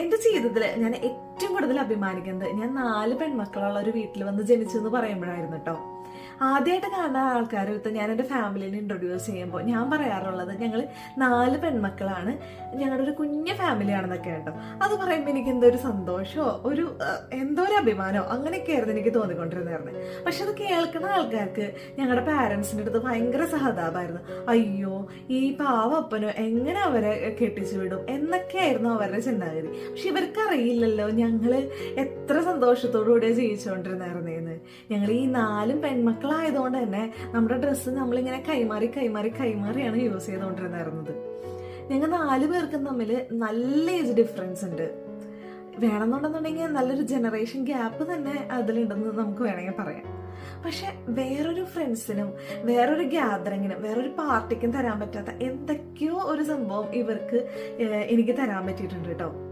എന്റെ ജീവിതത്തിൽ ഞാൻ ഏറ്റവും കൂടുതൽ അഭിമാനിക്കുന്നത് ഞാൻ 4 പെൺമക്കളുള്ള ഒരു വീട്ടിൽ വന്ന് ജനിച്ചു എന്ന് പറയുമ്പോഴായിരുന്നു കേട്ടോ. ആദ്യമായിട്ട് കാണുന്ന ആൾക്കാരടുത്ത് ഞാൻ എൻ്റെ ഫാമിലിനെ ഇൻട്രൊഡ്യൂസ് ചെയ്യുമ്പോൾ ഞാൻ പറയാറുള്ളത് ഞങ്ങൾ 4 പെൺമക്കളാണ്, ഞങ്ങളുടെ ഒരു കുഞ്ഞു ഫാമിലിയാണെന്നൊക്കെ കേട്ടോ. അത് പറയുമ്പോൾ എനിക്ക് എന്തോ ഒരു സന്തോഷമോ എന്തോ ഒരു അഭിമാനമോ അങ്ങനെയൊക്കെ ആയിരുന്നു എനിക്ക് തോന്നിക്കൊണ്ടിരുന്നത്. പക്ഷെ അത് കേൾക്കുന്ന ആൾക്കാർക്ക് ഞങ്ങളുടെ പാരൻസിൻ്റെ അടുത്ത് ഭയങ്കര സഹതാപമായിരുന്നു. അയ്യോ, ഈ പാവപ്പനോ എങ്ങനെ അവരെ കെട്ടിച്ചു വിടും എന്നൊക്കെയായിരുന്നു അവരുടെ ചിന്താഗതി. പക്ഷെ ഇവർക്കറിയില്ലല്ലോ ഞങ്ങൾ എത്ര സന്തോഷത്തോടു കൂടിയാണ് ജീവിച്ചുകൊണ്ടിരുന്നായിരുന്നേന്ന്. ഞങ്ങൾ ഈ 4 പെൺമക്കളായതുകൊണ്ട് തന്നെ നമ്മുടെ ഡ്രസ്സ് നമ്മളിങ്ങനെ കൈമാറിയാണ് യൂസ് ചെയ്തുകൊണ്ടിരുന്നായിരുന്നത്. ഞങ്ങൾ 4 പേർക്കും തമ്മിൽ നല്ല ഏജ് ഡിഫറൻസ് ഉണ്ട്. വേണമെന്നുണ്ടെന്നുണ്ടെങ്കിൽ നല്ലൊരു ജനറേഷൻ ഗ്യാപ്പ് തന്നെ അതിലുണ്ടെന്ന് നമുക്ക് വേണമെങ്കിൽ പറയാം. പക്ഷെ വേറൊരു ഫ്രണ്ട്സിനും വേറൊരു ഗ്യാദറിങ്ങിനും വേറൊരു പാർട്ടിക്കും തരാൻ പറ്റാത്ത എന്തൊക്കെയോ ഒരു സംഭവം ഇവർക്ക് എനിക്ക് തരാൻ പറ്റിയിട്ടുണ്ട് കേട്ടോ.